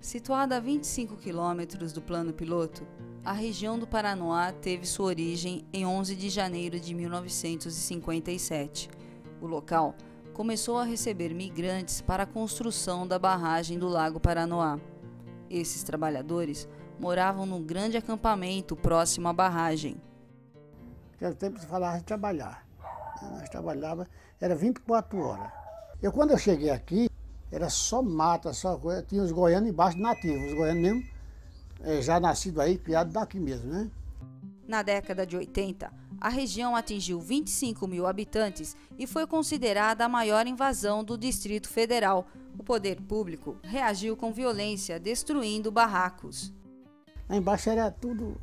Situada a 25 quilômetros do plano piloto, a região do Paranoá teve sua origem em 11 de janeiro de 1957. O local começou a receber migrantes para a construção da barragem do Lago Paranoá. Esses trabalhadores moravam num grande acampamento próximo à barragem. Naquele tempo se falava de trabalhar. Nós trabalhávamos, era 24 horas. Quando eu cheguei aqui, era só mata, só coisa. Tinha os goianos embaixo nativos, os goianos mesmo, já nascidos aí, criados daqui mesmo, né? Na década de 80, a região atingiu 25 mil habitantes e foi considerada a maior invasão do Distrito Federal. O poder público reagiu com violência, destruindo barracos. Lá embaixo era tudo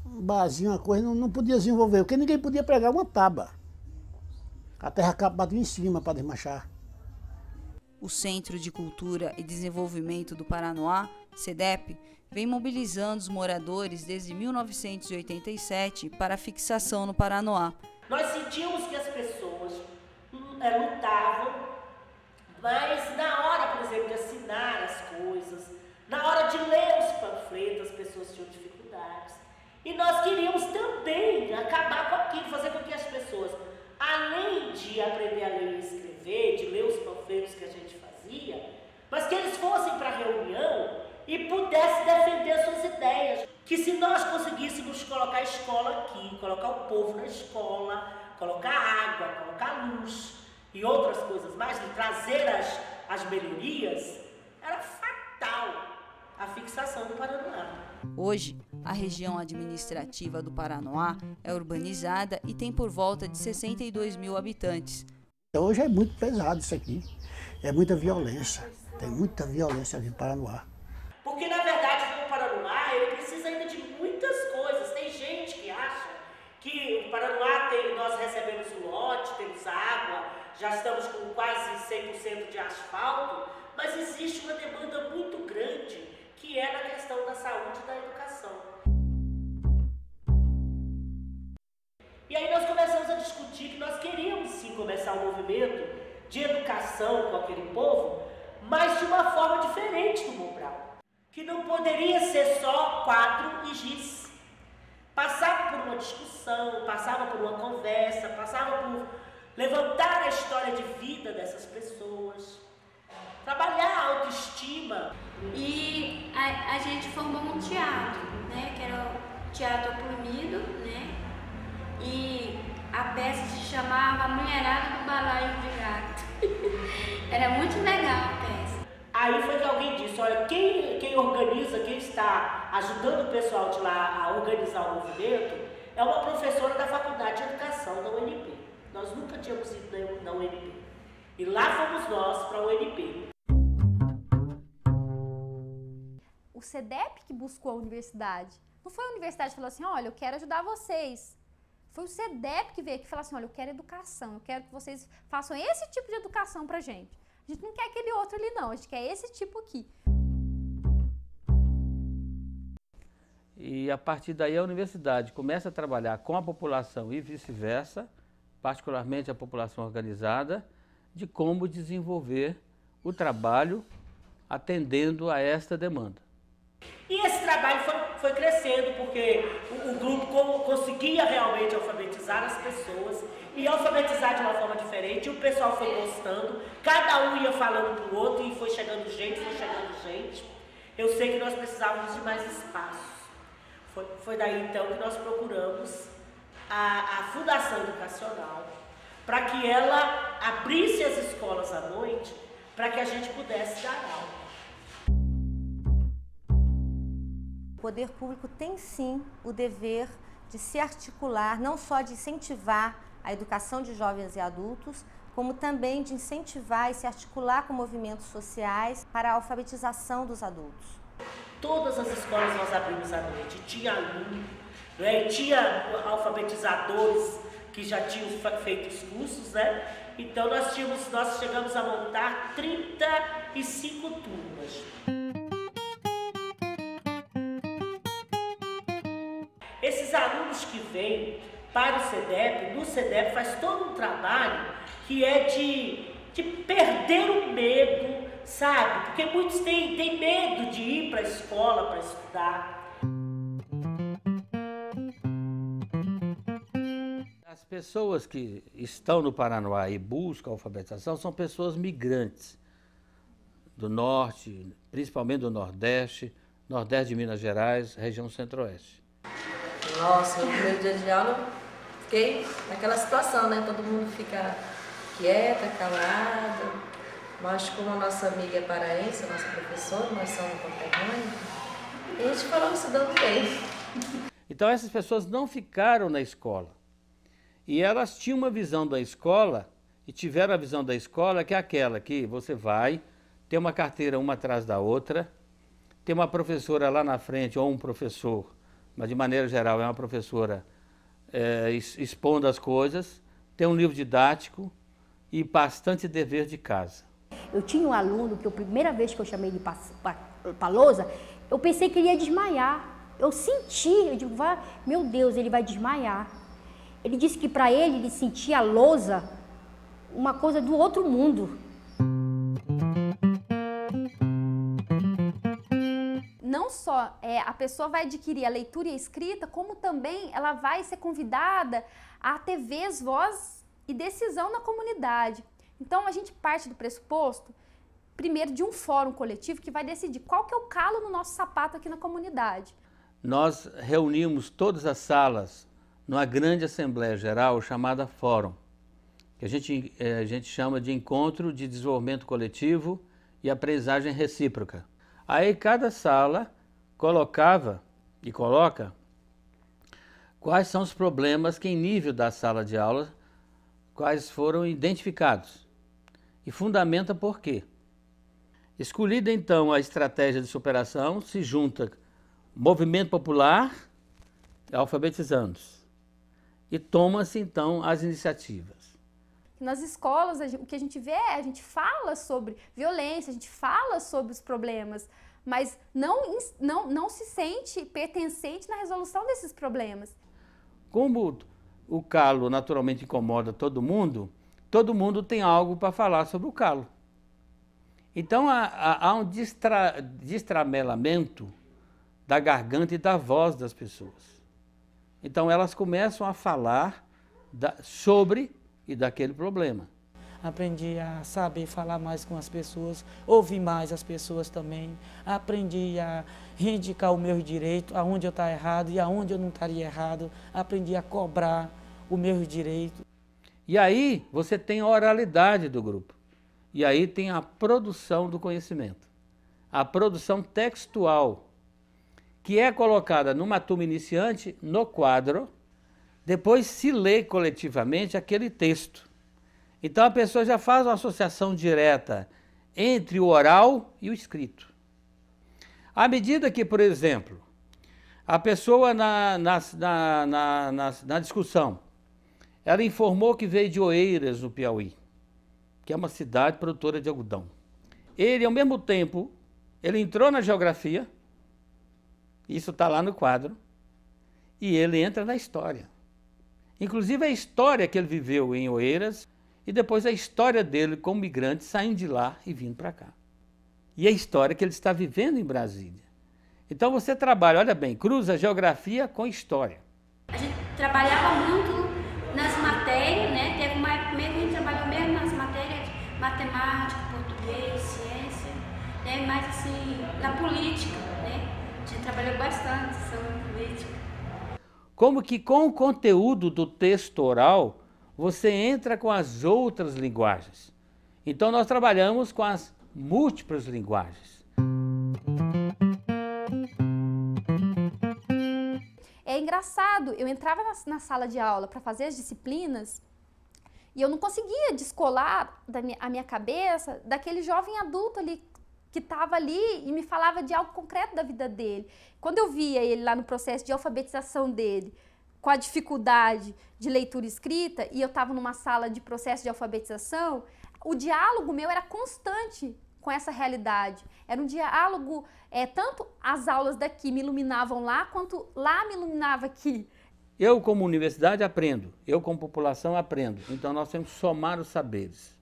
um barzinho, uma coisa, não podia desenvolver, porque ninguém podia pregar uma tábua. A terra bateu em cima para desmanchar. O Centro de Cultura e Desenvolvimento do Paranoá, CEDEP, vem mobilizando os moradores desde 1987 para a fixação no Paranoá. Nós sentimos que as pessoas lutavam, mas na hora, por exemplo, de assinar as coisas, na hora de ler os panfletos, as pessoas tinham dificuldades. E nós queríamos também acabar com aquilo, fazer com que as pessoas, além de aprender a ler e escrever, de ler os panfletos que a gente fazia, mas que eles fossem para a reunião e pudessem defender as suas ideias. Que se nós conseguíssemos colocar a escola aqui, colocar o povo na escola, colocar água, colocar luz e outras coisas mais, e trazer as melhorias, era fatal a fixação do Paranoá. Hoje, a região administrativa do Paranoá é urbanizada e tem por volta de 62 mil habitantes. Hoje é muito pesado isso aqui, é muita violência, tem muita violência ali no Paranoá. Porque, na verdade, o Paranoá ele precisa ainda de muitas coisas. Tem gente que acha que o Paranoá nós recebemos o lote, temos água, já estamos com quase 100% de asfalto, mas existe uma demanda muito grande que é na questão da saúde e da educação. E aí nós começamos a discutir que nós queríamos sim começar um movimento de educação com aquele povo, mas de uma forma diferente do Mobral. Que não poderia ser só quadro e giz. Passava por uma discussão, passava por uma conversa, passava por levantar a história de vida dessas pessoas, trabalhar a autoestima. E a gente formou um teatro, né, que era o Teatro Oprimido, né, e a peça se chamava A Mulherada do Balaio de Gato. Era muito legal a peça. Aí foi que alguém disse, olha, quem organiza, quem está ajudando o pessoal de lá a organizar o movimento, é uma professora da Faculdade de Educação da UNP. Nós nunca tínhamos ido na UNP. E lá fomos nós para a UNP. O CEDEP que buscou a universidade. Não foi a universidade que falou assim, olha, eu quero ajudar vocês. Foi o CEDEP que veio aqui e falou assim, olha, eu quero educação, eu quero que vocês façam esse tipo de educação pra gente. A gente não quer aquele outro ali não, a gente quer esse tipo aqui. E a partir daí a universidade começa a trabalhar com a população e vice-versa, particularmente a população organizada, de como desenvolver o trabalho atendendo a esta demanda. E esse trabalho foi crescendo, porque o grupo conseguia realmente alfabetizar as pessoas e alfabetizar de uma forma diferente, e o pessoal foi gostando, cada um ia falando para o outro e foi chegando gente. Eu sei que nós precisávamos de mais espaços. Foi daí então que nós procuramos a Fundação Educacional, para que ela abrisse as escolas à noite, para que a gente pudesse dar aula. O poder público tem sim o dever de se articular, não só de incentivar a educação de jovens e adultos, como também de incentivar e se articular com movimentos sociais para a alfabetização dos adultos. Todas as escolas nós abrimos à noite, tinha aluno, né? Tinha alfabetizadores que já tinham feito os cursos, né? Então nós chegamos a montar 35 turmas. Esses alunos que vêm para o CEDEP, no CEDEP faz todo um trabalho que é de perder o medo sabe? Porque muitos têm medo de ir para a escola para estudar. As pessoas que estão no Paranoá e buscam a alfabetização são pessoas migrantes do norte, principalmente do nordeste, nordeste de Minas Gerais, região centro-oeste. Nossa, no primeiro dia de aula, fiquei naquela situação, né? Todo mundo fica quieta, calado. Mas como a nossa amiga é paraense, a nossa professora, nós somos conterrâneos, e a gente falou estudando bem. Então essas pessoas não ficaram na escola. E elas tinham uma visão da escola, e tiveram a visão da escola que é aquela que você vai, tem uma carteira uma atrás da outra, tem uma professora lá na frente, ou um professor, mas de maneira geral é uma professora expondo as coisas, tem um livro didático e bastante dever de casa. Eu tinha um aluno que a primeira vez que eu chamei ele para lousa, eu pensei que ele ia desmaiar. Eu senti, eu digo, meu Deus, ele vai desmaiar. Ele disse que para ele sentia a lousa uma coisa do outro mundo. Não só a pessoa vai adquirir a leitura e a escrita, como também ela vai ser convidada a ter vez, voz e decisão na comunidade. Então a gente parte do pressuposto, primeiro, de um fórum coletivo que vai decidir qual que é o calo no nosso sapato aqui na comunidade. Nós reunimos todas as salas numa grande assembleia geral chamada Fórum, que a gente chama de Encontro de Desenvolvimento Coletivo e Aprendizagem Recíproca. Aí cada sala colocava e coloca quais são os problemas que em nível da sala de aula, quais foram identificados e fundamenta por quê. Escolhida então a estratégia de superação, se junta movimento popular e alfabetizandos. E toma-se, então, as iniciativas. Nas escolas, o que a gente vê a gente fala sobre violência, a gente fala sobre os problemas, mas não se sente pertencente na resolução desses problemas. Como o calo naturalmente incomoda todo mundo tem algo para falar sobre o calo. Então, há um destramelamento da garganta e da voz das pessoas. Então elas começam a falar sobre e daquele problema. Aprendi a saber falar mais com as pessoas, ouvir mais as pessoas também. Aprendi a reivindicar o meu direito, aonde eu estava errado e aonde eu não estaria errado. Aprendi a cobrar o meu direito. E aí você tem a oralidade do grupo. E aí tem a produção do conhecimento. A produção textual, que é colocada numa turma iniciante, no quadro, depois se lê coletivamente aquele texto. Então a pessoa já faz uma associação direta entre o oral e o escrito. À medida que, por exemplo, a pessoa na discussão, ela informou que veio de Oeiras, no Piauí, que é uma cidade produtora de algodão. Ele, ao mesmo tempo, ele entrou na geografia, isso está lá no quadro, e ele entra na história. Inclusive a história que ele viveu em Oeiras e depois a história dele como migrante saindo de lá e vindo para cá. E a história que ele está vivendo em Brasília. Então você trabalha, olha bem, cruza geografia com história. A gente trabalhava muito nas matérias, né? Teve uma época mesmo que a gente trabalhou mesmo nas matérias de matemática, português, ciência, né? Mas assim, na política, né? A gente trabalhou bastante sobre política. Como que com o conteúdo do texto oral, você entra com as outras linguagens. Então nós trabalhamos com as múltiplas linguagens. É engraçado, eu entrava na sala de aula para fazer as disciplinas e eu não conseguia descolar a minha cabeça daquele jovem adulto ali que estava ali e me falava de algo concreto da vida dele. Quando eu via ele lá no processo de alfabetização dele, com a dificuldade de leitura e escrita, e eu estava numa sala de processo de alfabetização, o diálogo meu era constante com essa realidade. Era um diálogo, tanto as aulas daqui me iluminavam lá, quanto lá me iluminava aqui. Eu, como universidade, aprendo. Eu, como população, aprendo. Então, nós temos que somar os saberes.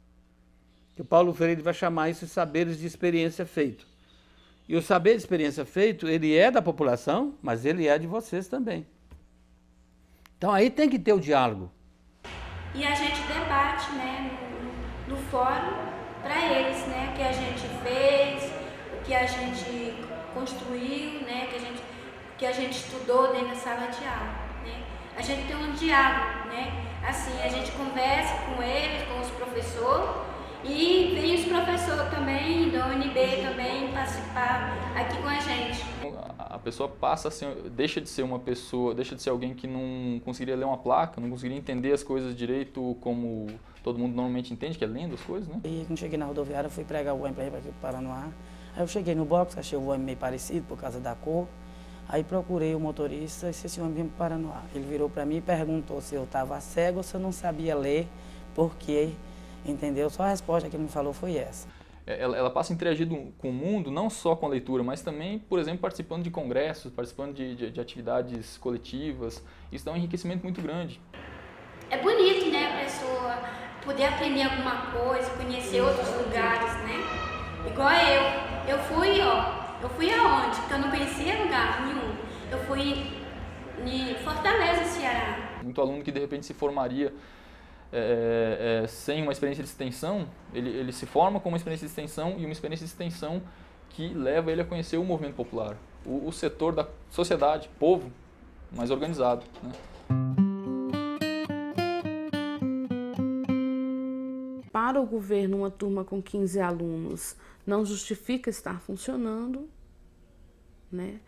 O Paulo Freire vai chamar isso de saberes de experiência feito. E o saber de experiência feito, ele é da população, mas ele é de vocês também. Então aí tem que ter o diálogo. E a gente debate, né, no fórum para eles, né, o que a gente fez, o que a gente construiu, né, que a gente estudou dentro da sala de aula, né. A gente tem um diálogo, né, assim, a gente conversa com eles, com os professores, e vem os professores também, da UNB também, participar aqui com a gente. A pessoa passa a ser, deixa de ser uma pessoa, deixa de ser alguém que não conseguiria ler uma placa, não conseguiria entender as coisas direito como todo mundo normalmente entende, que é lendo as coisas, né? E quando cheguei na rodoviária, eu fui pregar o ônibus para ir aqui para Paranoá. Aí eu cheguei no box, achei o ônibus meio parecido por causa da cor. Aí procurei o motorista e esse ônibus vinha para Paranoá. Ele virou para mim e perguntou se eu estava cego ou se eu não sabia ler, porque, entendeu? Só a resposta que ele me falou foi essa. Ela passa a interagir com o mundo, não só com a leitura, mas também, por exemplo, participando de congressos, participando de atividades coletivas. Isso dá um enriquecimento muito grande. É bonito, né, a pessoa poder aprender alguma coisa, conhecer outros lugares, né? Igual eu fui aonde? Porque eu não conhecia lugar nenhum. Eu fui em Fortaleza, Ceará. Muito aluno que de repente se formaria sem uma experiência de extensão, ele se forma com uma experiência de extensão e uma experiência de extensão que leva ele a conhecer o movimento popular, o setor da sociedade, povo mais organizado, né? Para o governo, uma turma com 15 alunos não justifica estar funcionando, né?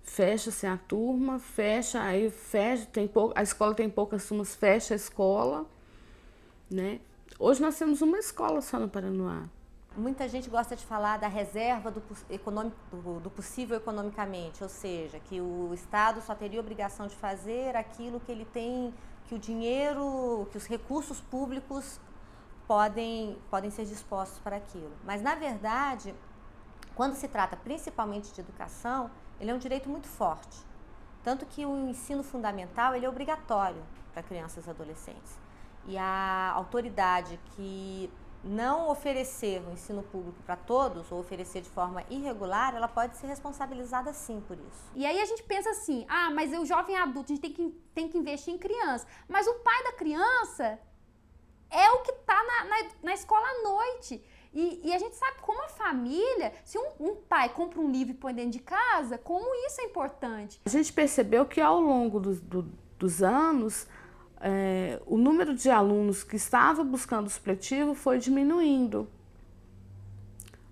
Fecha-se a turma, a escola tem poucas turmas, fecha a escola, né? Hoje nós temos uma escola só no Paranoá. Muita gente gosta de falar da reserva do possível economicamente, ou seja, que o Estado só teria obrigação de fazer aquilo que ele tem, que o dinheiro, que os recursos públicos podem ser dispostos para aquilo. Mas, na verdade, quando se trata principalmente de educação, ele é um direito muito forte. Tanto que o ensino fundamental ele é obrigatório para crianças e adolescentes. E a autoridade que não oferecer o ensino público para todos, ou oferecer de forma irregular, ela pode ser responsabilizada sim por isso. E aí a gente pensa assim, mas o jovem adulto, a gente tem que investir em criança. Mas o pai da criança é o que está na escola à noite. E a gente sabe como a família, se um pai compra um livro e põe dentro de casa, como isso é importante. A gente percebeu que ao longo dos anos, o número de alunos que estava buscando o supletivo foi diminuindo.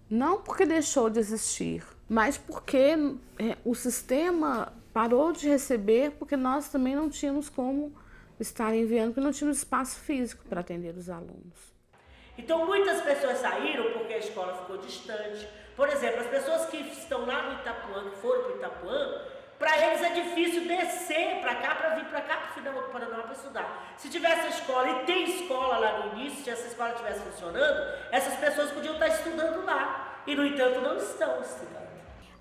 Não porque deixou de existir, mas porque o sistema parou de receber, porque nós também não tínhamos como estar enviando, porque não tínhamos espaço físico para atender os alunos. Então muitas pessoas saíram porque a escola ficou distante. Por exemplo, as pessoas que estão lá no Itapuã, que foram para o Itapuã, para eles é difícil descer para cá, para vir para cá, para o final do Paraná para estudar. Se tivesse a escola, e tem escola lá no início, se essa escola estivesse funcionando, essas pessoas podiam estar estudando lá. E, no entanto, não estão estudando.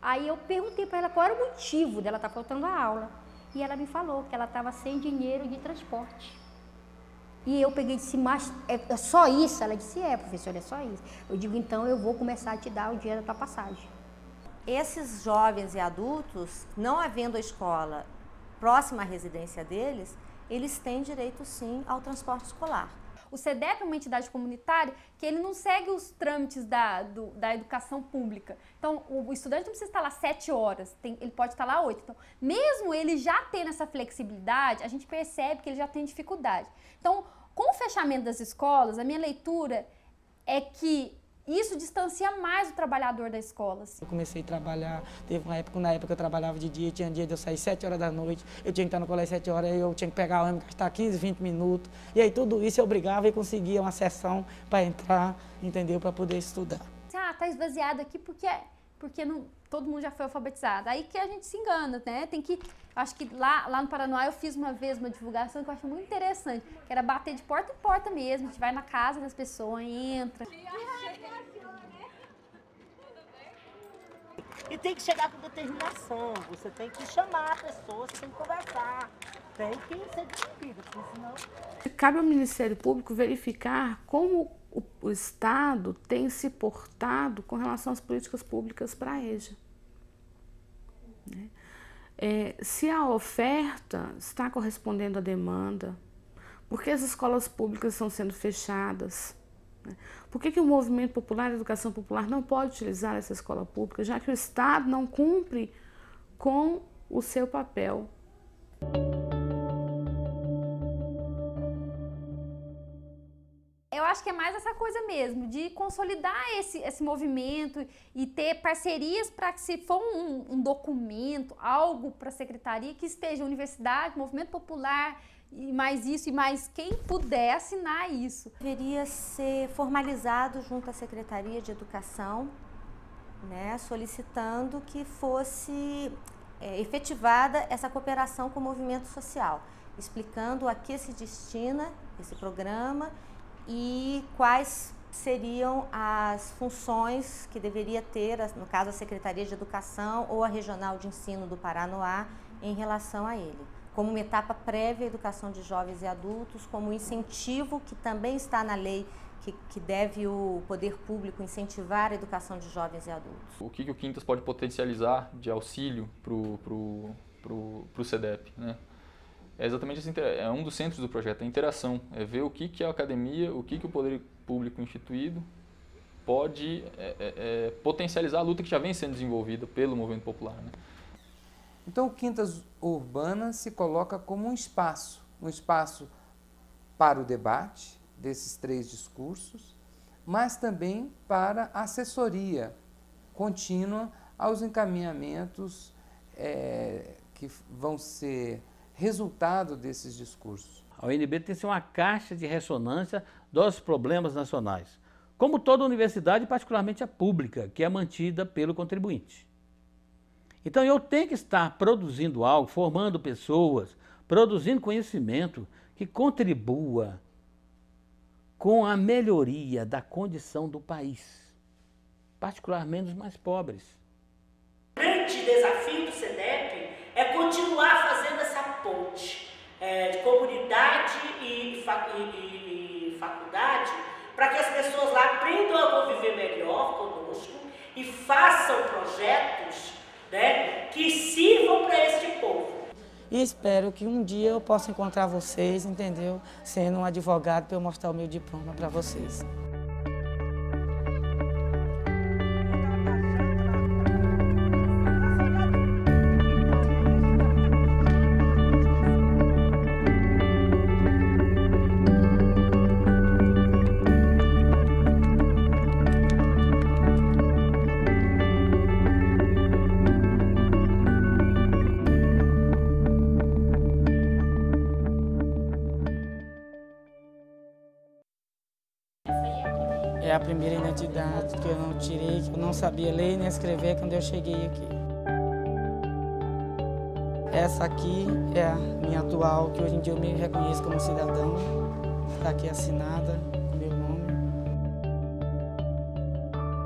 Aí eu perguntei para ela qual era o motivo dela estar faltando a aula. E ela me falou que ela estava sem dinheiro de transporte. E eu peguei e disse, mas é só isso? Ela disse, professora, é só isso. Eu digo, então eu vou começar a te dar o dinheiro da tua passagem. Esses jovens e adultos, não havendo a escola próxima à residência deles, eles têm direito sim ao transporte escolar. O CEDEP é uma entidade comunitária que ele não segue os trâmites da educação pública. Então, o estudante não precisa estar lá 7 horas, ele pode estar lá 8. Então, mesmo ele já tendo essa flexibilidade, a gente percebe que ele já tem dificuldade. Então, com o fechamento das escolas, a minha leitura é que isso distancia mais o trabalhador da escola. Assim. Eu comecei a trabalhar, teve uma época, na época eu trabalhava de dia, tinha dia de eu sair 7 horas da noite, eu tinha que estar no colégio 7 horas, eu tinha que pegar o ônibus, gastar 15, 20 minutos, e aí tudo isso eu obrigava e conseguia uma sessão para entrar, entendeu, para poder estudar. Tá esvaziado aqui porque não, todo mundo já foi alfabetizado. Aí que a gente se engana, né? Tem que, acho que lá no Paraná eu fiz uma vez uma divulgação que eu acho muito interessante, que era bater de porta em porta mesmo, a gente vai na casa das pessoas, entra. E tem que chegar com determinação, você tem que chamar a pessoa, você tem que conversar, tem que ser discutido, porque senão... Cabe ao Ministério Público verificar como o Estado tem se portado com relação às políticas públicas para a EJA. Né? Se a oferta está correspondendo à demanda, por que as escolas públicas estão sendo fechadas? Né? Por que o movimento popular, a educação popular, não pode utilizar essa escola pública, já que o Estado não cumpre com o seu papel? Eu acho que é mais essa coisa mesmo, de consolidar esse movimento e ter parcerias para que, se for um documento, algo para a secretaria, que esteja universidade, movimento popular, e mais isso, e mais quem puder assinar isso. Deveria ser formalizado junto à Secretaria de Educação, né, solicitando que fosse efetivada essa cooperação com o movimento social, explicando a que se destina esse programa e quais seriam as funções que deveria ter, no caso, a Secretaria de Educação ou a Regional de Ensino do Paranoá, em relação a ele. Como uma etapa prévia à educação de jovens e adultos, como um incentivo que também está na lei, que deve o poder público incentivar a educação de jovens e adultos. O que o Quintas pode potencializar de auxílio para o CEDEP, né? É exatamente assim, é um dos centros do projeto, a interação, é ver o que a academia, o que o poder público instituído pode potencializar a luta que já vem sendo desenvolvida pelo movimento popular, né? Então o Quintas Urbana se coloca como um espaço para o debate desses 3 discursos, mas também para assessoria contínua aos encaminhamentos que vão ser resultado desses discursos. A UNB tem que ser uma caixa de ressonância dos problemas nacionais, como toda universidade, particularmente a pública, que é mantida pelo contribuinte. Então eu tenho que estar produzindo algo, formando pessoas, produzindo conhecimento que contribua com a melhoria da condição do país, particularmente dos mais pobres. O grande desafio do CEDEP é continuar fazendo essa ponte de comunidade e faculdade, para que as pessoas lá aprendam a conviver melhor conosco e façam projetos, né, que sirvam para este povo. E espero que um dia eu possa encontrar vocês, entendeu? Sendo um advogado, para eu mostrar o meu diploma para vocês. É a primeira identidade que eu não tirei, que eu não sabia ler nem escrever quando eu cheguei aqui. Essa aqui é a minha atual, que hoje em dia eu me reconheço como cidadão. Está aqui assinada, meu nome.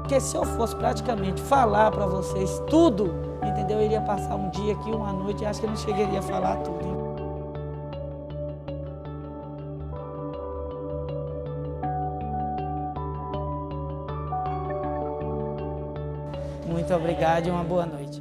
Porque se eu fosse praticamente falar para vocês tudo, entendeu? Eu iria passar um dia aqui, uma noite, e acho que eu não chegaria a falar tudo. Hein? Muito obrigado e uma boa noite.